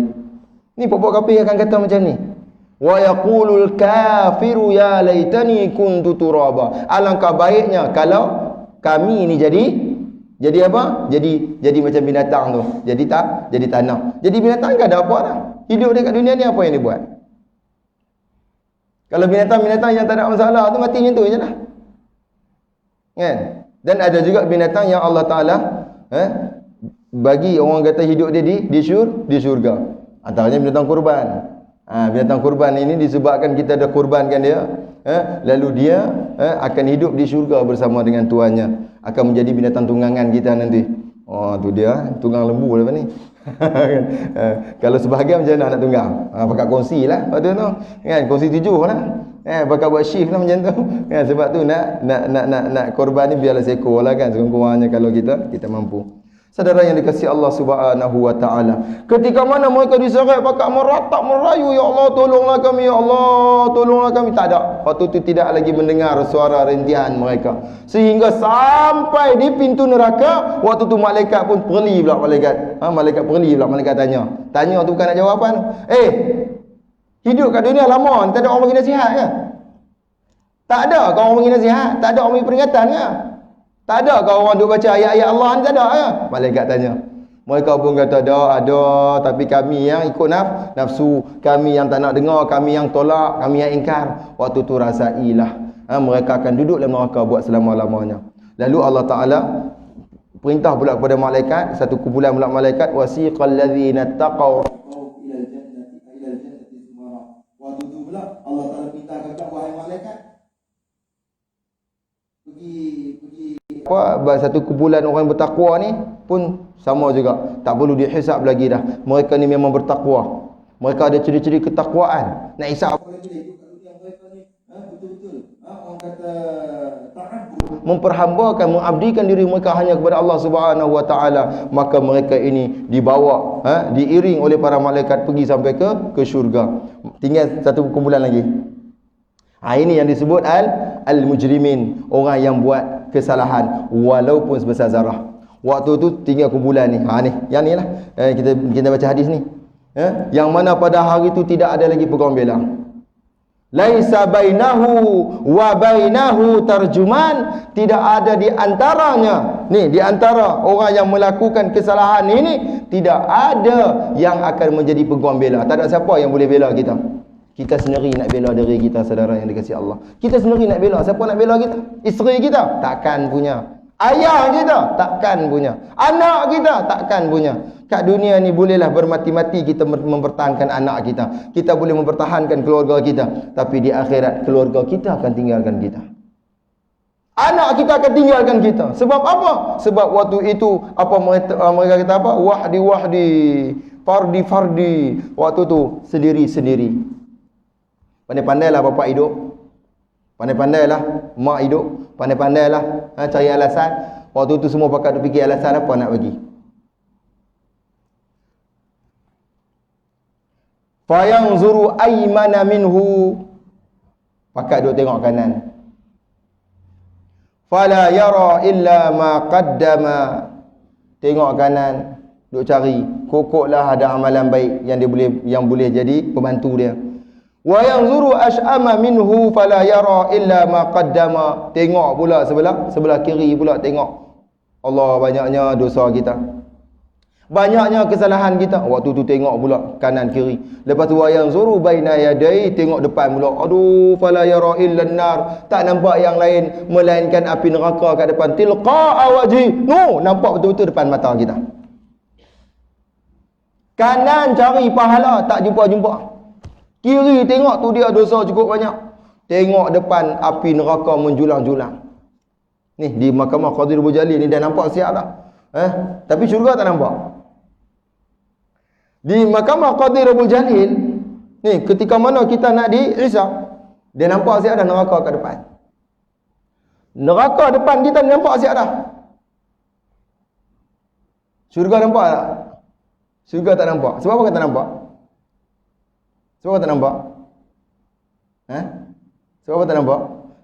Ni puak-puak kafir akan kata macam ni. Wa yaqulul kafiru ya laitani kuntu turaba. Alangkah baiknya kalau kami ni jadi apa? Jadi macam binatang tu. Jadi tanah. Jadi binatang kan ada apa dah. Hidup dia kat dunia ni apa yang dia buat? Kalau binatang-binatang yang tak ada masalah tu mati macam tu je lah. Kan? Dan ada juga binatang yang Allah Taala bagi orang kata hidup dia di syurga. Antaranya binatang kurban. Binatang kurban ini disebabkan kita dah kurbankan dia, lalu dia akan hidup di syurga bersama dengan tuannya, akan menjadi binatang tunggangan kita nanti. Tu dia tunggang lembu lepas ni. Kalau sebahagian macam mana nak tunggang? Pakat kongsi lah waktu tu kan, kongsi 7 lah. Pakat buat shift lah macam tu kan. Sebab tu nak korban ni biarlah seekor lah kan, sekurang-kurangnya kalau kita mampu. Saudara yang dikasihi Allah Subhanahu wa taala, ketika mana mereka diseret pakat meratap merayu, ya Allah tolonglah kami, ya Allah tolonglah kami, tak ada. Waktu itu tidak lagi mendengar suara rintihan mereka, sehingga sampai di pintu neraka. Waktu tu malaikat pun perli pula, malaikat tanya tu bukan nak jawapan. Hidup kat dunia lama, tak ada orang bagi nasihat ke? Tak ada kau orang bagi nasihat, tak ada orang bagi peringatan ke? Tak ada kau orang duk baca ayat-ayat Allah ni, tak ada ke? Malaikat tanya. Mereka pun kata ada, tapi kami yang ikut nafsu, kami yang tak nak dengar, kami yang tolak, kami yang ingkar. Waktu tu rasailah, mereka akan duduk dalam neraka buat selama-lamanya. Lalu Allah Taala Perintah pula kepada malaikat, satu kumpulan pula malaikat, wasiqal ladzina taqaw ilal jannati zumara. Waktu tu pula Allah Taala perintahkan kepada wahai malaikat, pergi satu kumpulan orang bertakwa ni pun sama juga, tak perlu dihisap lagi dah. Mereka ni memang bertakwa. Mereka ada ciri-ciri ketakwaan. Nak hisap apa lagi ni? Mereka ni betul-betul orang kata memperhambakan, mengabdikan diri mereka hanya kepada Allah Subhanahu wa taala. Maka mereka ini dibawa, diiring oleh para malaikat pergi sampai ke syurga. Tinggal satu kumpulan lagi. Ini yang disebut al-mujrimin, orang yang buat kesalahan walaupun sebesar zarah. Waktu tu tinggal kumpulan ni. Yang ni lah. Kita baca hadis ni. Yang mana pada hari itu tidak ada lagi pegang bela. Laisa bainahu wa bainahu tarjuman, tidak ada di antaranya, ni di antara orang yang melakukan kesalahan ini tidak ada yang akan menjadi peguam bela. Tak ada siapa yang boleh bela kita. Kita sendiri nak bela diri kita, saudara yang dikasihi Allah. Kita sendiri nak bela. Siapa nak bela kita? Isteri kita? Takkan punya. Ayah kita? Takkan punya. Anak kita? Takkan punya. Kat dunia ni bolehlah bermati-mati kita mempertahankan anak kita. Kita boleh mempertahankan keluarga kita. Tapi di akhirat keluarga kita akan tinggalkan kita. Anak kita akan tinggalkan kita. Sebab apa? Sebab waktu itu apa mereka kata apa? Wahdi, fardi. Waktu tu sendiri-sendiri. Pandai-pandailah bapak hidup. Pandai-pandailah mak hidup. Pandai-pandailah cari alasan. Waktu tu semua pakat fikir alasan apa nak bagi. Fayanzuru aymana minhu, pakat duk tengok kanan. Fala yara illa ma qaddama, tengok kanan, duk cari kokoklah ada amalan baik yang boleh jadi pembantu dia. Wa yanzuru ash'ama minhu fala yara illa ma qaddama, tengok pula sebelah kiri pula tengok. Allah, banyaknya dosa kita, banyaknya kesalahan kita. Waktu tu tengok pula kanan kiri. Lepas tu wayang zuru baina yadai, tengok depan pula. Aduh, fala yara illan nar, tak nampak yang lain melainkan api neraka kat depan. Tilqa awaji, no, nampak betul-betul depan mata kita. Kanan cari pahala, tak jumpa. Kiri tengok tu dia dosa cukup banyak. Tengok depan api neraka menjulang-julang. Ni di Mahkamah Qadir Abu Jalil ni dah nampak siap dah. Tapi syurga tak nampak. Di Mahkamah Qadir Abu Jalil ni, ketika mana kita nak dihisab, dia nampak siap dah neraka kat depan. Neraka depan kita nampak siap dah. Syurga nampak tak? Syurga tak nampak. Sebab apa kata nampak? Sebab apa tak nampak? Sebab apa tak nampak?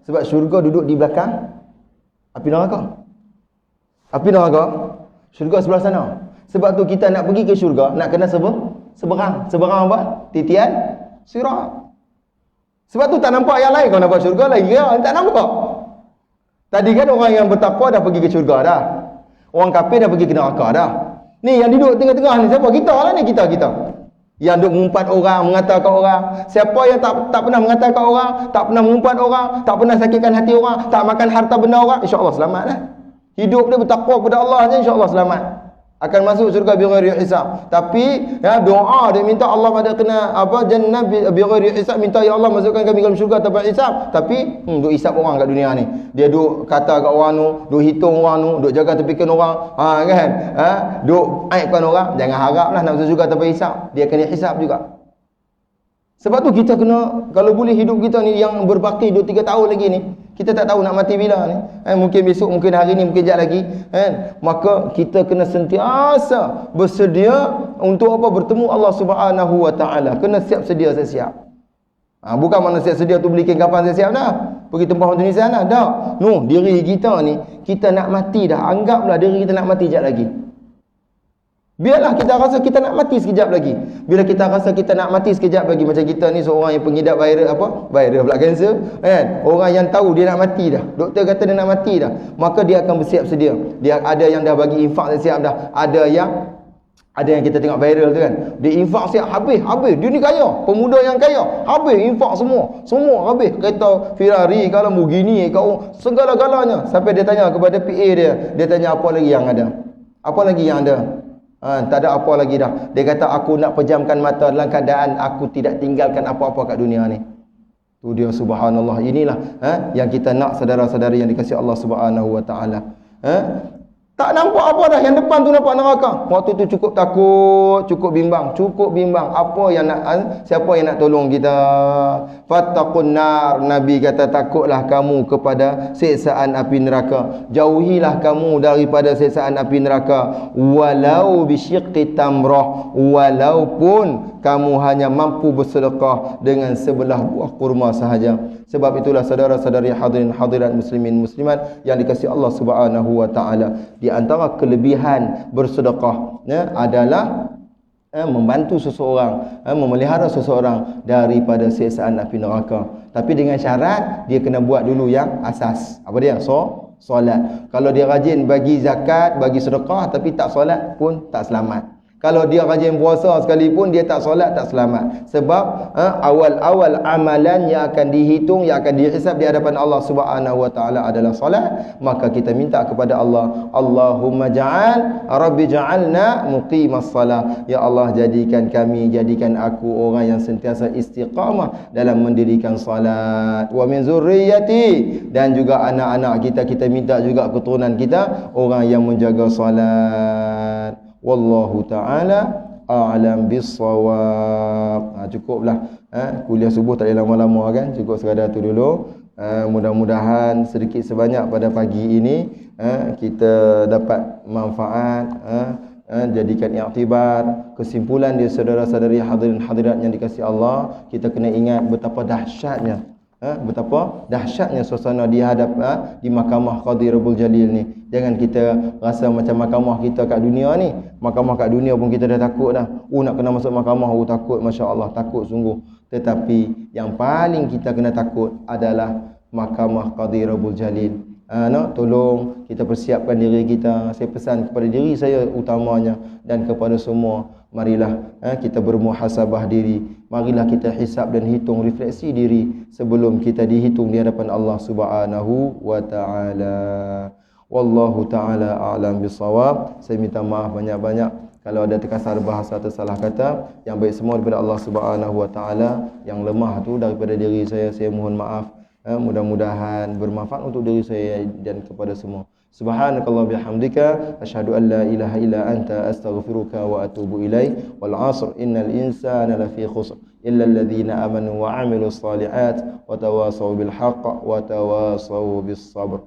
Sebab syurga duduk di belakang api neraka. Api neraka, syurga sebelah sana. Sebab tu kita nak pergi ke syurga, nak kena seberang. Seberang apa? Titian sirat. Sebab tu tak nampak yang lain. Kau nampak syurga lagi ke? Tak nampak. Tadi kan orang yang bertakwa dah pergi ke syurga dah. Orang kafir dah pergi ke neraka dah. Ni yang duduk tengah-tengah ni siapa? Kita lah ni, kita. Yang duk mengumpat orang, mengatakan orang. Siapa yang tak pernah mengatakan orang, tak pernah mengumpat orang, tak pernah sakitkan hati orang, tak makan harta benda orang, insya-Allah selamat dah. Hidup dia bertakwa kepada Allah je, insya-Allah selamat. Akan masuk syurga bighairi hisab. Tapi doa dia minta Allah pada kena jannah bighairi hisab, minta ya Allah masukkan kami dalam syurga tanpa hisab. Tapi duk hisab orang kat dunia ni. Dia duk kata kat orang tu, duk hitung orang tu, duk jaga tepikan orang, kan? Duk aibkan orang, jangan haraplah nak masuk syurga tanpa hisab. Dia kena hisab juga. Sebab tu kita kena, kalau boleh hidup kita ni yang berbaki 2-3 tahun lagi ni, kita tak tahu nak mati bila ni. Mungkin besok, mungkin hari ni, mungkin sekejap lagi. Maka kita kena sentiasa bersedia untuk apa? Bertemu Allah Subhanahu wa taala. Kena siap sedia siap. Bukan mana siap sedia tu belikan kapan siap dah. Pergi tempat orang Tunisia dah. Tak. No, diri kita ni, kita nak mati dah. Anggaplah diri kita nak mati sekejap lagi. Biarlah kita rasa kita nak mati sekejap lagi. Bila kita rasa kita nak mati sekejap lagi, macam kita ni seorang yang pengidap virus virus pula kanser, kan? Orang yang tahu dia nak mati dah. Doktor kata dia nak mati dah. Maka dia akan bersiap sedia. Dia ada yang dah bagi infak dah siap dah. Ada Ada yang kita tengok viral tu kan, dia infak siap habis. Dia ni kaya, pemuda yang kaya, habis infak semua habis. Kereta Ferrari, kalau Lamborghini, kau segala-galanya. Sampai dia tanya kepada PA dia tanya apa lagi yang ada? Apa lagi yang ada? Tak ada apa lagi dah. Dia kata aku nak pejamkan mata dalam keadaan aku tidak tinggalkan apa-apa kat dunia ni. Tu dia, subhanallah. Inilah yang kita nak, saudara-saudari yang dikasihi Allah Subhanahu wa taala. Tak nampak apa dah, yang depan tu nampak neraka. Waktu tu cukup takut, cukup bimbang. Apa yang nak, siapa yang nak tolong kita? Fattaqun nar, Nabi kata takutlah kamu kepada siksaan api neraka. Jauhilah kamu daripada siksaan api neraka walau bisyiqqi tamrah, walaupun kamu hanya mampu bersedekah dengan sebelah buah kurma sahaja. Sebab itulah saudara-saudari hadirin hadirat muslimin muslimat yang dikasihi Allah Subhanahu wa taala, di antara kelebihan bersedekah adalah membantu seseorang, memelihara seseorang daripada siksaan api neraka. Tapi dengan syarat dia kena buat dulu yang asas. Apa dia? Solat. Kalau dia rajin bagi zakat, bagi sedekah tapi tak solat pun tak selamat. Kalau dia rajin puasa sekalipun dia tak solat, tak selamat. Sebab awal-awal amalan yang akan dihitung, yang akan dihisab di hadapan Allah Subhanahu wa taala adalah solat. Maka kita minta kepada Allah, Allahumma Rabbi ja'alna muqimas salah. Ya Allah, jadikan kami, jadikan aku orang yang sentiasa istiqamah dalam mendirikan salat. Wa min zurriyyati, dan juga anak-anak kita minta juga keturunan kita orang yang menjaga salat. Wallahu ta'ala a'lam bissawab. Cukuplah. Kuliah subuh tak boleh lama-lama kan. Cukup sekadar tu dulu. Mudah-mudahan sedikit sebanyak pada pagi ini kita dapat manfaat, jadikan iktibar. Kesimpulan dia, saudara-saudari hadirin hadirat yang dikasihi Allah, kita kena ingat betapa dahsyatnya suasana di mahkamah Qadhi Rabbul Jalil ni. Jangan kita rasa macam mahkamah kita kat dunia ni. Mahkamah kat dunia pun kita dah takut dah. Nak kena masuk mahkamah, takut, masya-Allah, takut sungguh. Tetapi yang paling kita kena takut adalah mahkamah Qadhi Rabbul Jalil. Tolong kita persiapkan diri kita. Saya pesan kepada diri saya utamanya dan kepada semua, marilah kita bermuhasabah diri. Marilah kita hisab dan hitung, refleksi diri sebelum kita dihitung di hadapan Allah Subhanahu wa taala. Wallahu taala a'lam bissawab. Saya minta maaf banyak-banyak kalau ada terkasar bahasa atau salah kata. Yang baik semua daripada Allah Subhanahu wa taala, yang lemah tu daripada diri saya mohon maaf. Mudah-mudahan bermanfaat untuk diri saya dan kepada semua. Subhanakallah bihamdika asyhadu an la ilaha illa anta astaghfiruka wa atubu ilaik. Wal 'asr innal insana lafi khusr illa alladhina amanu wa 'amilus shalihat wa tawasaw bil haqq wa tawasaw bis sabr.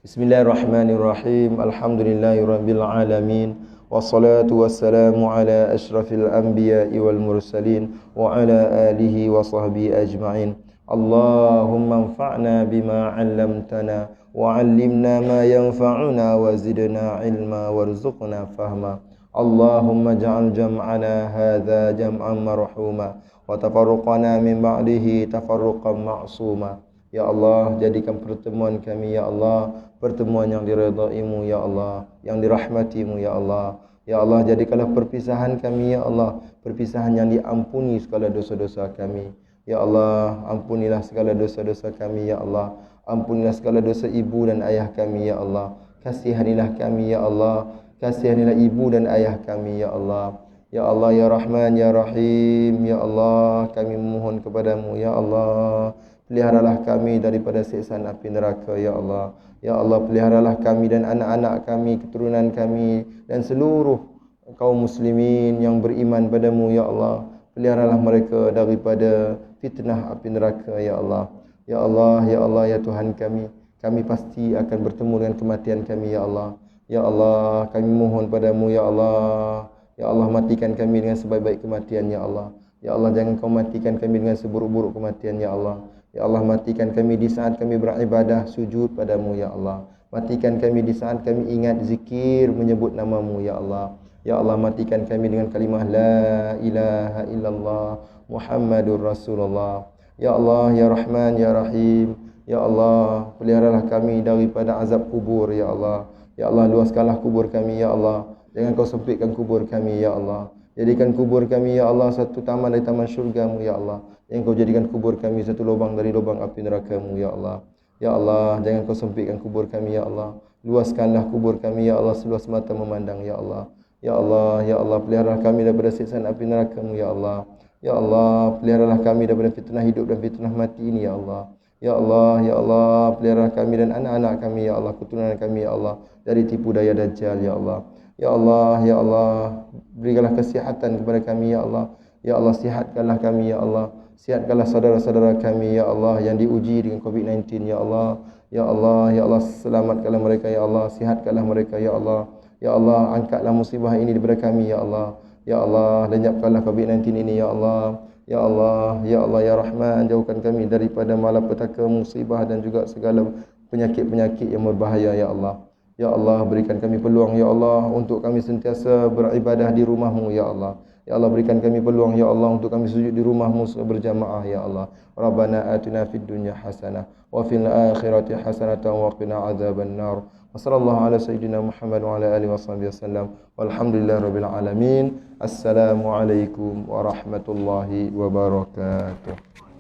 Bismillahirrahmanirrahim. Alhamdulillahirabbil alamin. Wassalatu wassalamu ala asyrafil anbiya'i wal mursalin wa ala alihi wa sahbihi ajma'in. Allahumma anfa'na bima 'allamtana wa 'allimna ma yanfa'una wa zidna 'ilma warzuqna fahma. Allahumma ja'al jam'ana hadza jam'an marhuma wa tafarruqana min ba'dihi tafarruqan ma'suma. Ya Allah, jadikan pertemuan kami ya Allah pertemuan yang diridhai-Mu ya Allah, yang dirahmati-Mu ya Allah. Ya Allah, jadikanlah perpisahan kami ya Allah perpisahan yang diampuni segala dosa-dosa kami. Ya Allah, ampunilah segala dosa-dosa kami ya Allah. Ampunilah segala dosa ibu dan ayah kami ya Allah. Kasihanilah kami ya Allah. Kasihanilah ibu dan ayah kami ya Allah. Ya Allah, ya Rahman, ya Rahim, ya Allah, kami memohon kepadamu ya Allah. Peliharalah kami daripada siksaan api neraka ya Allah. Ya Allah, peliharalah kami dan anak-anak kami, keturunan kami dan seluruh kaum muslimin yang beriman padamu ya Allah. Peliharalah mereka daripada fitnah api neraka ya Allah. Ya Allah, ya Allah, ya Tuhan kami pasti akan bertemu dengan kematian kami ya Allah. Ya Allah, kami mohon padamu ya Allah. Ya Allah, matikan kami dengan sebaik-baik kematian ya Allah. Ya Allah, jangan kau matikan kami dengan seburuk-buruk kematian ya Allah. Ya Allah, matikan kami di saat kami beribadah sujud padamu ya Allah. Matikan kami di saat kami ingat zikir menyebut namamu ya Allah. Ya Allah, matikan kami dengan kalimah la ilaha illallah Muhammadur Rasulullah. Ya Allah, ya Rahman, ya Rahim. Ya Allah, peliharalah kami daripada azab kubur ya Allah. Ya Allah, luaskanlah kubur kami ya Allah. Jangan kau sempitkan kubur kami ya Allah. Jadikan kubur kami ya Allah satu taman dari taman syurga-Mu ya Allah. Jangan kau jadikan kubur kami satu lubang dari lubang api neraka-Mu ya Allah. Ya Allah, jangan kau sempitkan kubur kami ya Allah. Luaskanlah kubur kami ya Allah seluas mata memandang ya Allah. Ya Allah, ya Allah, peliharalah kami daripada siksaan api neraka-Mu ya Allah. Ya Allah, peliharalah kami daripada fitnah hidup dan fitnah mati ini ya Allah. Ya Allah, ya Allah, peliharalah kami dan anak-anak kami ya Allah, keturunan kami ya Allah dari tipu daya dajjal ya Allah. Ya Allah, ya Allah, berikanlah kesihatan kepada kami ya Allah. Ya Allah, sihatkanlah kami ya Allah. Sihatkanlah saudara-saudara kami ya Allah yang diuji dengan COVID-19 ya Allah. Ya Allah, ya Allah, selamatkanlah mereka ya Allah. Sihatkanlah mereka ya Allah. Ya Allah, angkatlah musibah ini daripada kami ya Allah. Ya Allah, lenyapkanlah COVID-19 ini ya Allah. Ya Allah, ya Allah, ya Rahman, jauhkan kami daripada malapetaka, musibah dan juga segala penyakit-penyakit yang berbahaya ya Allah. Ya Allah, berikan kami peluang ya Allah untuk kami sentiasa beribadah di rumah-Mu ya Allah. Ya Allah, berikan kami peluang ya Allah untuk kami sujud di rumah-Mu berjamaah ya Allah. Rabbana atina fid dunya hasanah wa fil akhirati hasanatan wa qina adzabannar. Wa sallallahu ala sayyidina Muhammad wa ala alihi wasallam. Walhamdulillahirabbil alamin. Assalamualaikum warahmatullahi wabarakatuh.